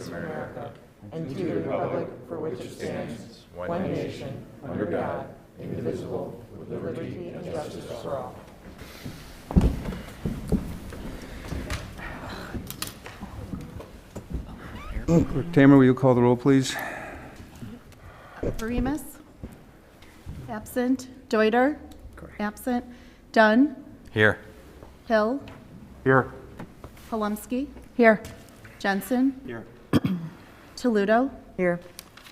of America, and to the republic for which it stands, one nation, under God, indivisible, with liberty and justice for all. Clerk Tamer, will you call the roll, please? Remus? Absent. Deuter? Absent. Dunn? Here. Hill? Here. Palumsky? Here. Jensen? Here. Toludo? Here.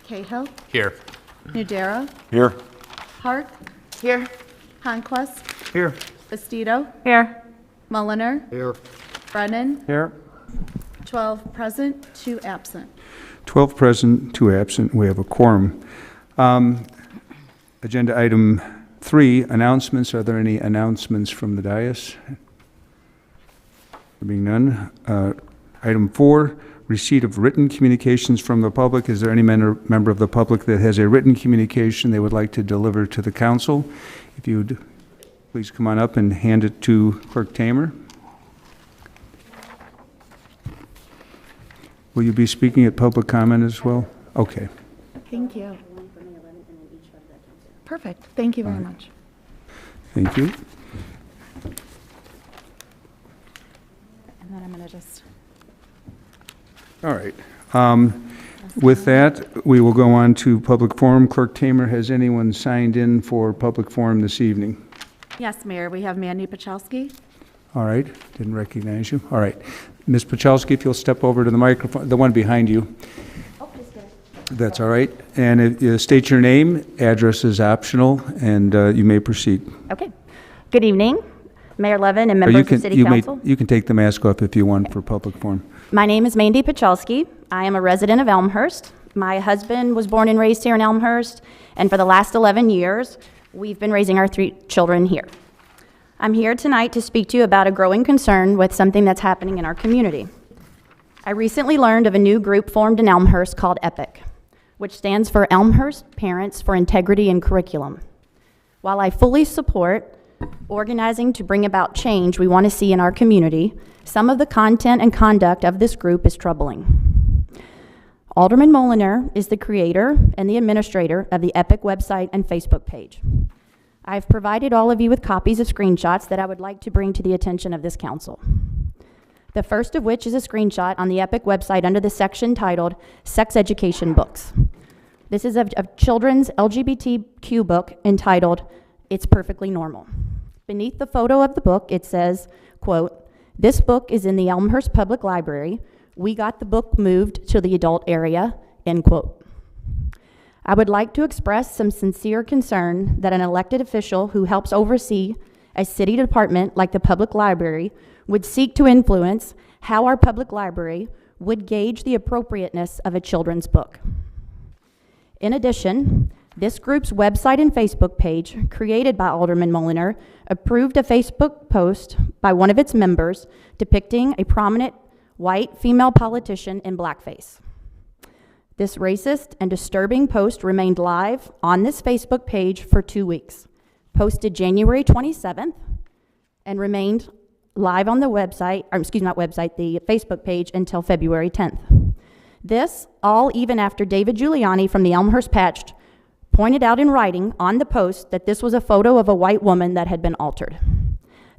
Cahill? Here. Nudera? Here. Hart? Here. Conquest? Here. Bastido? Here. Mulliner? Here. Brennan? Here. 12 present, 2 absent. 12 present, 2 absent. We have a quorum. Agenda item 3, announcements. Are there any announcements from the dais? There being none. Item 4, receipt of written communications from the public. Is there any member of the public that has a written communication they would like to deliver to the council? If you would please come on up and hand it to Clerk Tamer. Will you be speaking at public comment as well? Okay. Thank you. Perfect. Thank you very much. Thank you. And then I'm going to just... All right. With that, we will go on to public forum. Clerk Tamer, has anyone signed in for public forum this evening? Yes, Mayor, we have Mandy Pachalski. All right. Didn't recognize you. All right. Ms. Pachalski, if you'll step over to the microphone, the one behind you. Oh, please go. That's all right. And state your name, address is optional, and you may proceed. Okay. Good evening, Mayor Levin and Or members of City Council. You can take the mask off if you want for public forum. My name is Mandy Pachalski. I am a resident of Elmhurst. My husband was born and raised here in Elmhurst, and for the last 11 years, we've been raising our 3 children here. I'm here tonight to speak to you about a growing concern with something that's happening in our community. I recently learned of a new group formed in Elmhurst called EPIC, which stands for Elmhurst Parents for Integrity in Curriculum. While I fully support organizing to bring about change we want to see in our community, some of the content and conduct of this group is troubling. Alderman Mulliner is the creator and the administrator of the EPIC website and Facebook page. I've provided all of you with copies of screenshots that I would like to bring to the attention of this council. The first of which is a screenshot on the EPIC website under the section titled Sex Education Books. This is a children's LGBTQ book entitled It's Perfectly Normal. Beneath the photo of the book, it says, quote, "This book is in the Elmhurst Public Library. We got the book moved to the adult area," end quote. I would like to express some sincere concern that an elected official who helps oversee a city department like the public library would seek to influence how our public library would gauge the appropriateness of a children's book. In addition, this group's website and Facebook page, created by Alderman Mulliner, approved a Facebook post by one of its members depicting a prominent white female politician in blackface. This racist and disturbing post remained live on this Facebook page for 2 weeks, posted January 27th, and remained live on the website, the Facebook page until February 10th. This, all even after David Giuliani from the Elmhurst Patch pointed out in writing on the post that this was a photo of a white woman that had been altered.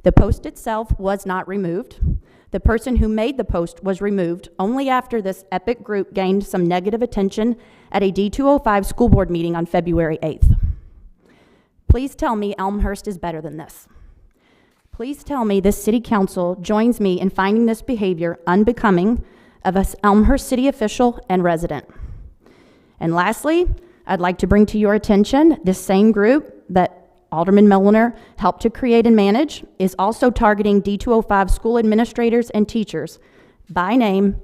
The post itself was not removed. The person who made the post was removed only after this EPIC group gained some negative attention at a D205 school board meeting on February 8th. Please tell me Elmhurst is better than this. Please tell me this city council joins me in finding this behavior unbecoming of an Elmhurst city official and resident. And lastly, I'd like to bring to your attention this same group that Alderman Mulliner helped to create and manage is also targeting D205 school administrators and teachers by name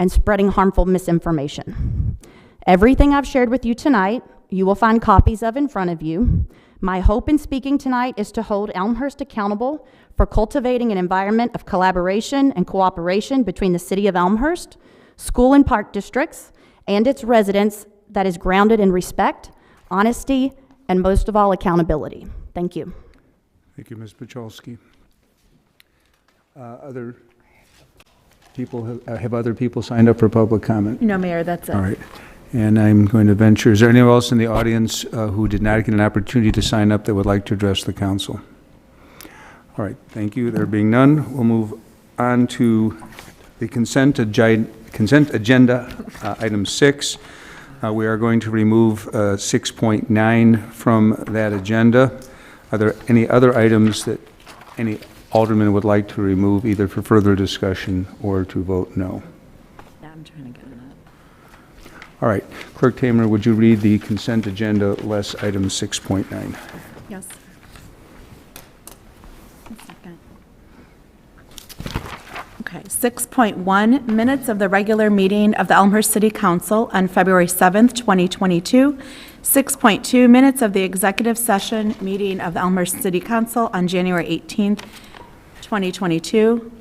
and spreading harmful misinformation. Everything I've shared with you tonight, you will find copies of in front of you. My hope in speaking tonight is to hold Elmhurst accountable for cultivating an environment of collaboration and cooperation between the City of Elmhurst, school and park districts, and its residents that is grounded in respect, honesty, and most of all, accountability. Thank you. Thank you, Ms. Pachalski. Other Have other people signed up for public comment? No, Mayor, that's it. All right. And I'm going to venture, is there anyone else in the audience who did not get an opportunity to sign up that would like to address the council? All right, thank you. There being none, we'll move on to the consent agenda, item 6. We are going to remove 6.9 from that agenda. Are there any other items that any alderman would like to remove, either for further discussion or to vote no? Yeah, I'm trying to get it up. All right, Clerk Tamer, would you read the consent agenda less item 6.9? Yes. One second. Okay, 6.1, minutes of the regular meeting of the Elmhurst City Council on February 7th, 2022. 6.2, minutes of the executive session meeting of the Elmhurst City Council on January 18th, 2022.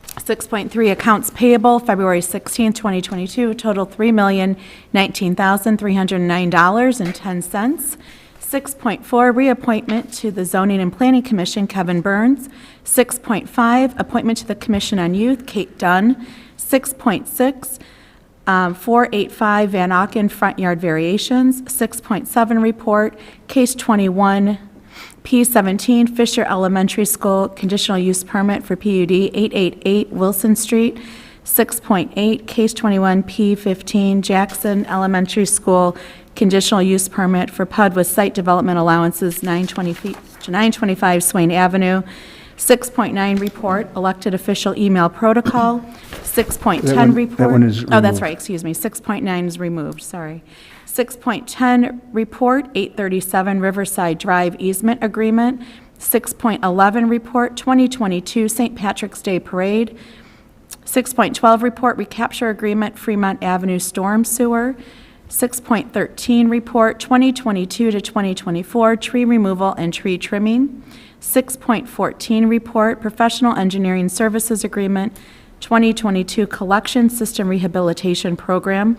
6.3, accounts payable, February 16th, 2022, total $3,19,309.10. 6.4, reappointment to the Zoning and Planning Commission, Kevin Burns. 6.5, appointment to the Commission on Youth, Kate Dunn. 6.6, 485 Van Auken front yard variations. 6.7, report, case 21, P17 Fisher Elementary School conditional use permit for PUD 888 Wilson Street. 6.8, case 21 P15 Jackson Elementary School conditional use permit for PUD with site development allowances 925 Swain Avenue. 6.9, report, elected official email protocol. 6.10, report. That one is Oh, that's removed. right, excuse me. 6.9 is removed, sorry. 6.10, report, 837 Riverside Drive easement agreement. 6.11, report, 2022 St. Patrick's Day Parade. 6.12, report, recapture agreement, Fremont Avenue storm sewer. 6.13, report, 2022 to 2024 tree removal and tree trimming. 6.14, report, professional engineering services agreement, 2022 collection system rehabilitation program.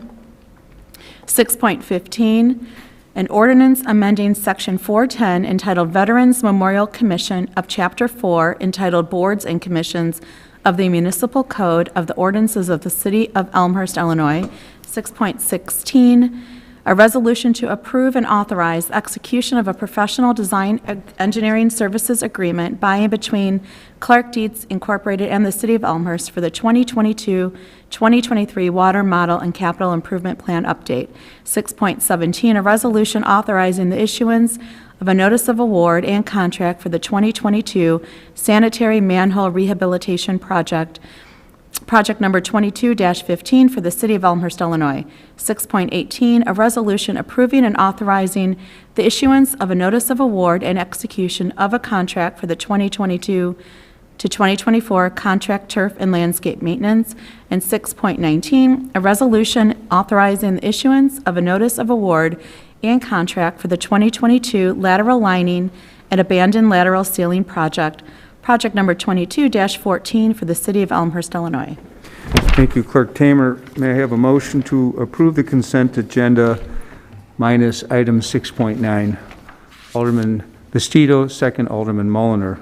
6.15, an ordinance amending Section 410 entitled Veterans Memorial Commission of Chapter 4 entitled Boards and Commissions of the Municipal Code of the Ordinances of the City of Elmhurst, Illinois. 6.16, a resolution to approve and authorize execution of a professional design engineering services agreement by and between Clark Dietz Incorporated and the City of Elmhurst for the 2022-2023 Water Model and Capital Improvement Plan update. 6.17, a resolution authorizing the issuance of a notice of award and contract for the 2022 Sanitary Manhole Rehabilitation Project number 22-15 for the City of Elmhurst, Illinois. 6.18, a resolution approving and authorizing the issuance of a notice of award and execution of a contract for the 2022 to 2024 contract turf and landscape maintenance. And 6.19, a resolution authorizing the issuance of a notice of award and contract for the 2022 lateral lining and abandoned lateral ceiling project number 22-14 for the City of Elmhurst, Illinois. Thank you, Clerk Tamer. May I have a motion to approve the consent agenda minus item 6.9? Alderman Bastido, second Alderman Mulliner.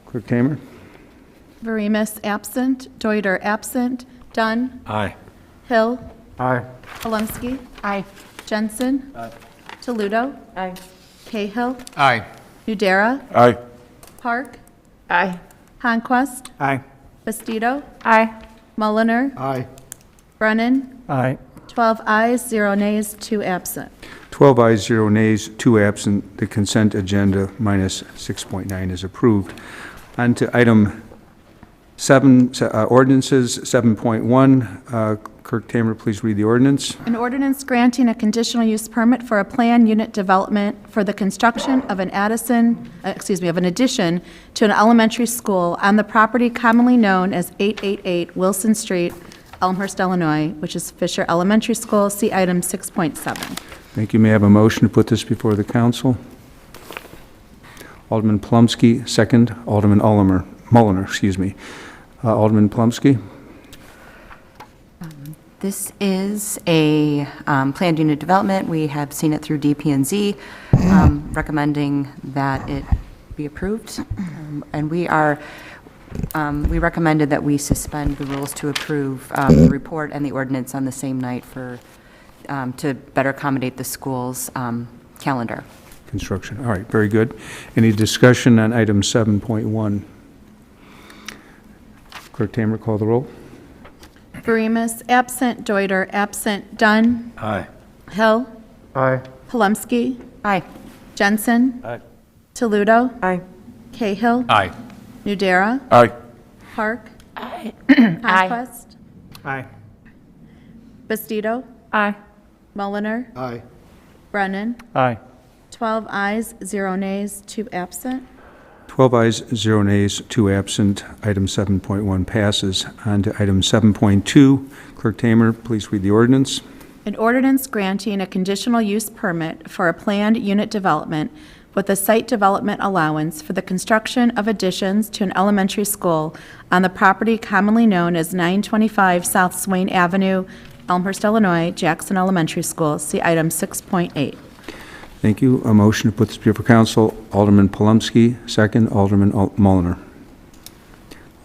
Clerk Tamer? Verimus absent, Deuter absent, Dunn, Aye. Hill, Aye. Palumski. Aye. Jensen. Aye. Toludo. Aye. Cahill. Aye. Nudera. Aye. Park. Aye. Conquest. Aye. Bastido. Aye. Mulliner. Aye. Brennan. Aye. 12 ayes, 0 nays, 2 absent. 12 ayes, 0 nays, 2 absent. The consent agenda minus 6.9 is approved. On to item 7, ordinances, 7.1. Clerk Tamer, please read the ordinance. An ordinance granting a conditional use permit for a planned unit development for the construction of an addition to an elementary school on the property commonly known as 888 Wilson Street, Elmhurst, Illinois, which is Fisher Elementary School. See item 6.7. Thank you. May I have a motion to put this before the council? Alderman Palumski, second. Alderman Mulliner, excuse me. Alderman Palumski? This is a planned unit development. We have seen it through DP&Z, recommending that it be approved. And we are We recommended that we suspend the rules to approve the report and the ordinance on the same night to better accommodate the school's calendar. Construction. All right, very good. Any discussion on item 7.1? Clerk Tamer, call the roll. Verimus, absent. Deuter, absent. Dunn. Aye. Hill. Aye. Palumski. Aye. Jensen. Aye. Toludo. Aye. Cahill. Aye. Nudera. Aye. Park. Aye. Conquest. Aye. Bastido. Aye. Mulliner. Aye. Brennan. Aye. 12 ayes, 0 nays, 2 absent. 12 ayes, 0 nays, 2 absent. Item 7.1 passes. On to item 7.2. Clerk Tamer, please read the ordinance. An ordinance granting a conditional use permit for a planned unit development with a site development allowance for the construction of additions to an elementary school on the property commonly known as 925 South Swain Avenue, Elmhurst, Illinois, Jackson Elementary School. See item 6.8. Thank you. A motion to put this before council. Alderman Palumski, second. Alderman Mulliner.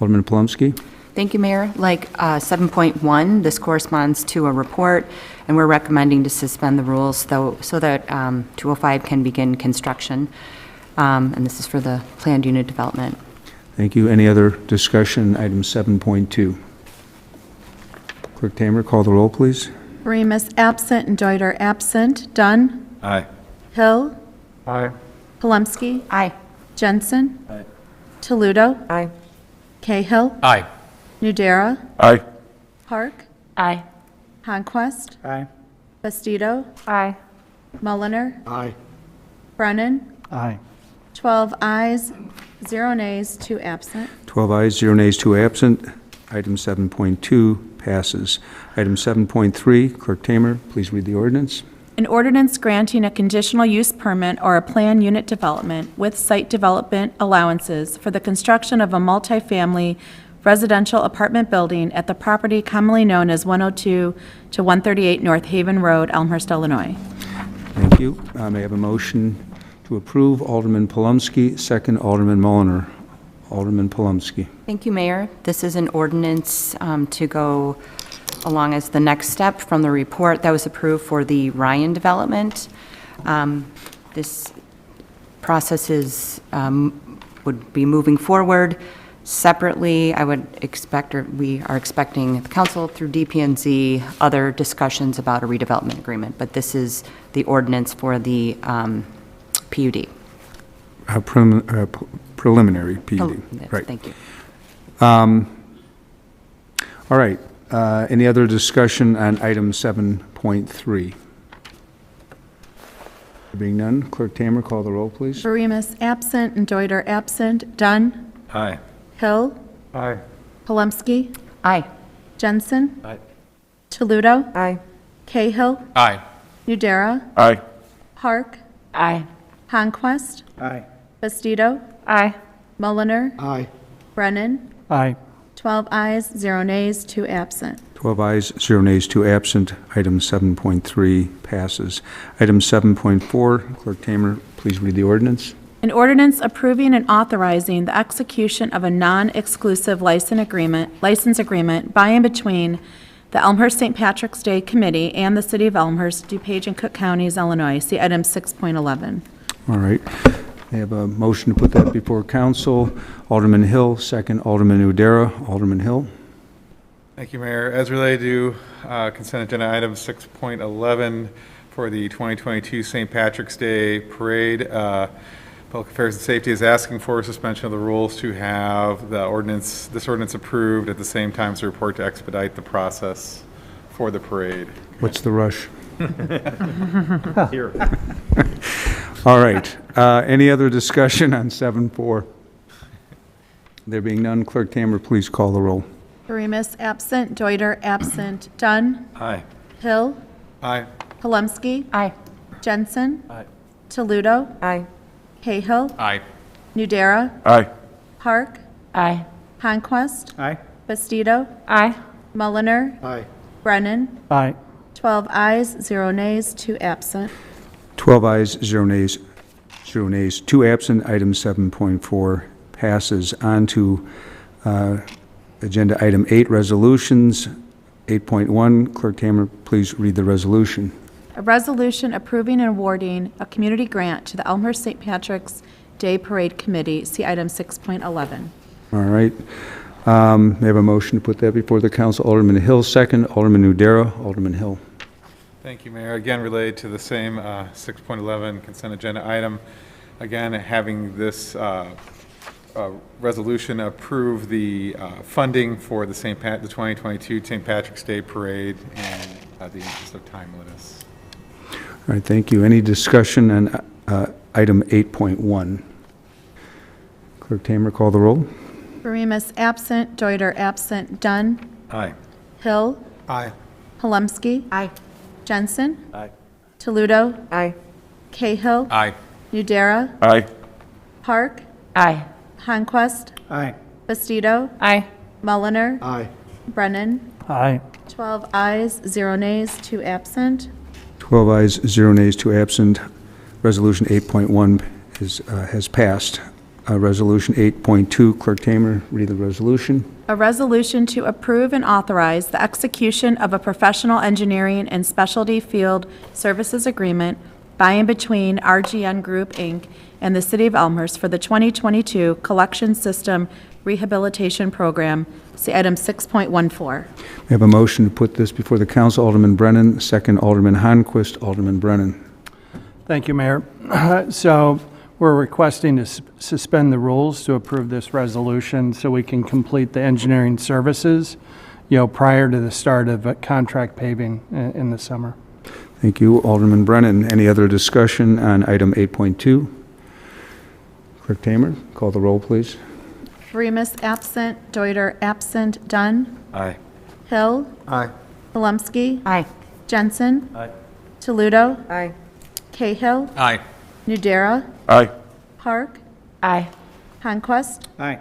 Alderman Palumski. Thank you, Mayor. Like 7.1, this corresponds to a report, and we're recommending to suspend the rules so that 205 can begin construction. And this is for the planned unit development. Thank you. Any other discussion? Item 7.2. Clerk Tamer, call the roll, please. Remus, absent, and Deuter, absent. Dunn. Aye. Hill. Aye. Palumski. Aye. Jensen. Aye. Toludo. Aye. Cahill. Aye. Nudera. Aye. Park. Aye. Conquest. Aye. Bastido. Aye. Mulliner. Aye. Brennan. Aye. 12 ayes, 0 nays, 2 absent. 12 ayes, 0 nays, 2 absent. Item 7.2 passes. Item 7.3, Clerk Tamer, please read the ordinance. An ordinance granting a conditional use permit or a planned unit development with site development allowances for the construction of a multifamily residential apartment building at the property commonly known as 102 to 138 North Haven Road, Elmhurst, Illinois. Thank you. May I have a motion to approve? Alderman Palumski, second. Alderman Mulliner. Alderman Palumski. Thank you, Mayor. This is an ordinance to go along as the next step from the report that was approved for the Ryan development. This process would be moving forward separately. I would expect, or we are expecting the council through DP&Z other discussions about a redevelopment agreement, but this is the ordinance for the PUD. Preliminary PUD. Yes, Right. thank you. All right. Any other discussion on item 7.3? There being none, Clerk Tamer, call the roll, please. Remus, absent, and Deuter, absent. Dunn. Aye. Hill. Aye. Palumski. Aye. Jensen. Aye. Toludo. Aye. Cahill. Aye. Nudera. Aye. Park. Aye. Conquest. Aye. Bastido. Aye. Mulliner. Aye. Brennan. Aye. 12 ayes, 0 nays, 2 absent. 12 ayes, 0 nays, 2 absent. Item 7.3 passes. Item 7.4, Clerk Tamer, please read the ordinance. An ordinance approving and authorizing the execution of a non-exclusive license agreement by and between the Elmhurst St. Patrick's Day Committee and the City of Elmhurst, DuPage and Cook Counties, Illinois. See item 6.11. All right. I have a motion to put that before council. Alderman Hill, second. Alderman Udera. Alderman Hill. Thank you, Mayor. As related to consent agenda item 6.11 for the 2022 St. Patrick's Day Parade, Public Affairs and Safety is asking for suspension of the rules to have this ordinance approved at the same time as the report to expedite the process for the parade. What's the rush? Here. All right. Any other discussion on 7.4? There being none, Clerk Tamer, please call the roll. Remus, absent. Deuter, absent. Dunn. Aye. Hill. Aye. Palumski. Aye. Jensen. Aye. Toludo. Aye. Cahill. Aye. Nudera. Aye. Park. Aye. Conquest. Aye. Bastido. Aye. Mulliner. Aye. Brennan. Aye. 12 ayes, 0 nays, 2 absent. 12 ayes, 0 nays, 2 absent. Item 7.4 passes. On to Agenda item 8, resolutions. 8.1, Clerk Tamer, please read the resolution. A resolution approving and awarding a community grant to the Elmhurst St. Patrick's Day Parade Committee. See item 6.11. All right. May I have a motion to put that before the council? Alderman Hill, second. Alderman Nudera. Alderman Hill. Thank you, Mayor. Again, related to the same 6.11 consent agenda item. Again, having this resolution approve the funding for the 2022 St. Patrick's Day Parade and the interest of timeliness. All right, thank you. Any discussion on item 8.1? Clerk Tamer, call the roll. Veremus absent, Deuter absent, Dunn, Aye. Hill, Aye. Palumski, Aye. Jensen, Aye. Toledo, Aye. Cahill, Aye. Nudera, Aye. Park, Aye. Conquest, Aye. Bastido, Aye. Mulliner, Aye. Brennan, Aye. 12 ayes, 0 nays, 2 absent. 12 ayes, 0 nays, 2 absent. Resolution 8.1 has passed. Resolution 8.2, Clerk Tamer, read the resolution. A resolution to approve and authorize the execution of a professional engineering and specialty field services agreement by and between RGN Group, Inc. and the City of Elmhurst for the 2022 Collection System Rehabilitation Program. See item 6.14. We have a motion to put this before the council. Alderman Brennan, second. Alderman Honquist. Alderman Brennan. Thank you, Mayor. So we're requesting to suspend the rules to approve this resolution so we can complete the engineering services, prior to the start of contract paving in the summer. Thank you, Alderman Brennan. Any other discussion on item 8.2? Clerk Tamer, call the roll, please. Veremus absent, Deuter absent, Dunn, Aye. Hill, Aye. Palumski, Aye. Jensen, Aye. Toledo, Aye. Cahill, Aye. Nudera, Aye. Park, Aye. Conquest, Aye.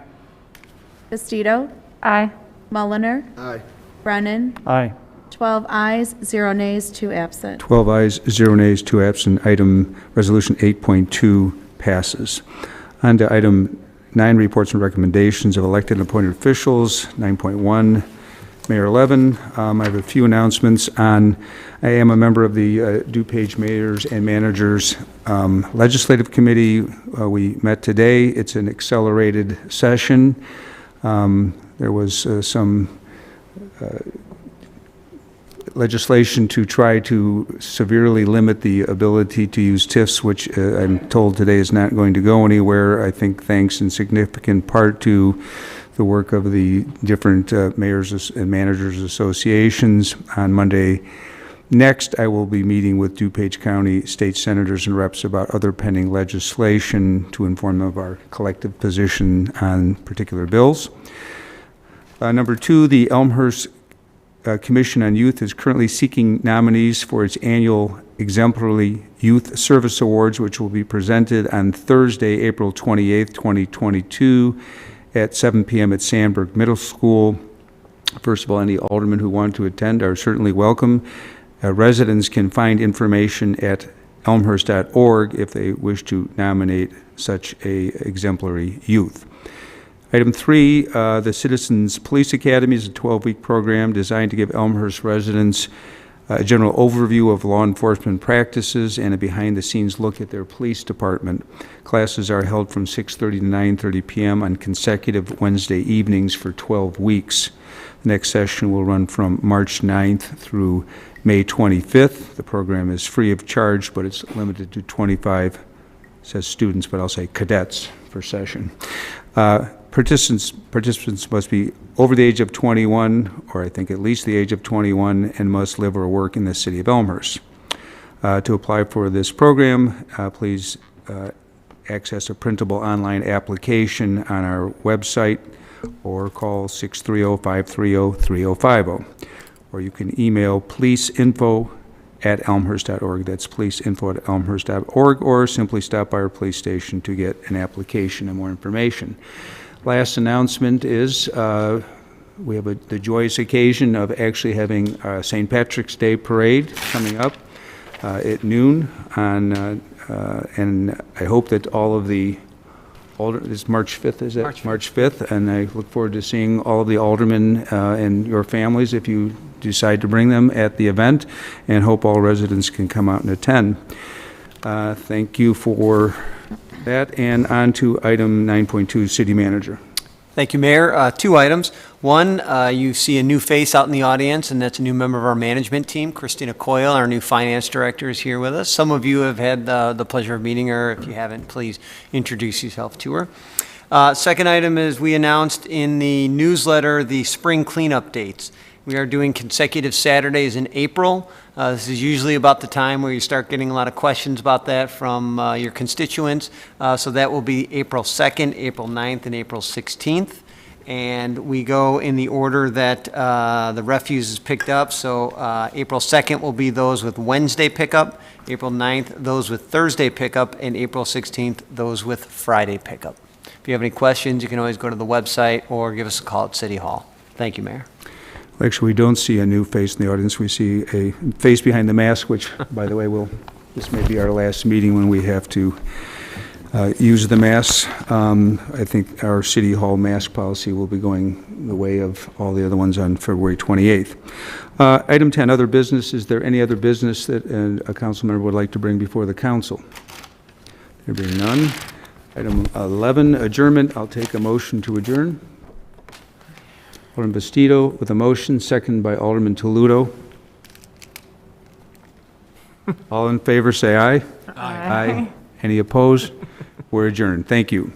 Bastido, Aye. Mulliner, Aye. Brennan, Aye. 12 ayes, 0 nays, 2 absent. 12 ayes, 0 nays, 2 absent. Resolution 8.2 passes. On to item 9, reports and recommendations of elected and appointed officials. 9.1, Mayor 11. I have a few announcements on, I am a member of the DuPage Mayors and Managers Legislative Committee. We met today. It's an accelerated session. There was some legislation to try to severely limit the ability to use TIFs, which I'm told today is not going to go anywhere. I think thanks in significant part to the work of the different mayors and managers associations. On Monday next, I will be meeting with DuPage County state senators and reps about other pending legislation to inform them of our collective position on particular bills. Number 2, the Elmhurst Commission on Youth is currently seeking nominees for its annual Exemplary Youth Service Awards, which will be presented on Thursday, April 28th, 2022 at 7 p.m. at Sandburg Middle School. First of all, any aldermen who want to attend are certainly welcome. Residents can find information at elmhurst.org if they wish to nominate such a exemplary youth. Item 3, the Citizens Police Academy is a 12-week program designed to give Elmhurst residents a general overview of law enforcement practices and a behind-the-scenes look at their police department. Classes are held from 6:30 to 9:30 p.m. on consecutive Wednesday evenings for 12 weeks. The next session will run from March 9th through May 25th. The program is free of charge, but it's limited to 25, says students, but I'll say cadets per session. Participants must be over the age of 21, or I think at least the age of 21, and must live or work in the city of Elmhurst. To apply for this program, please access a printable online application on our website or call 630-530-3050. Or you can email policeinfo@elmhurst.org. That's policeinfo@elmhurst.org, or simply stop by our police station to get an application and more information. Last announcement is we have the joyous occasion of actually having St. Patrick's Day Parade coming up at noon on, and I hope that all of the It's March 5th, is it? March 5th. March 5th, and I look forward to seeing all of the aldermen and your families, if you decide to bring them, at the event, and hope all residents can come out and attend. Thank you for that, and on to item 9.2, City Manager. Thank you, Mayor. Two items. One, you see a new face out in the audience, and that's a new member of our management team. Christina Coyle, our new finance director, is here with us. Some of you have had the pleasure of meeting her. If you haven't, please introduce yourself to her. Second item is we announced in the newsletter the spring cleanup dates. We are doing consecutive Saturdays in April. This is usually about the time where you start getting a lot of questions about that from your constituents. So that will be April 2nd, April 9th, and April 16th. And we go in the order that the refuse is picked up. So April 2nd will be those with Wednesday pickup, April 9th, those with Thursday pickup, and April 16th, those with Friday pickup. If you have any questions, you can always go to the website or give us a call at City Hall. Thank you, Mayor. Actually, we don't see a new face in the audience. We see a face behind the mask, which, by the way, this may be our last meeting when we have to use the masks. I think our City Hall mask policy will be going the way of all the other ones on February 28th. Item 10, other business. Is there any other business that a council member would like to bring before the council? There being none. Item 11, adjournment. I'll take a motion to adjourn. Alderman Bastido with a motion, second by Alderman Toludo. All in favor, say aye. Aye. Any opposed? We're adjourned. Thank you.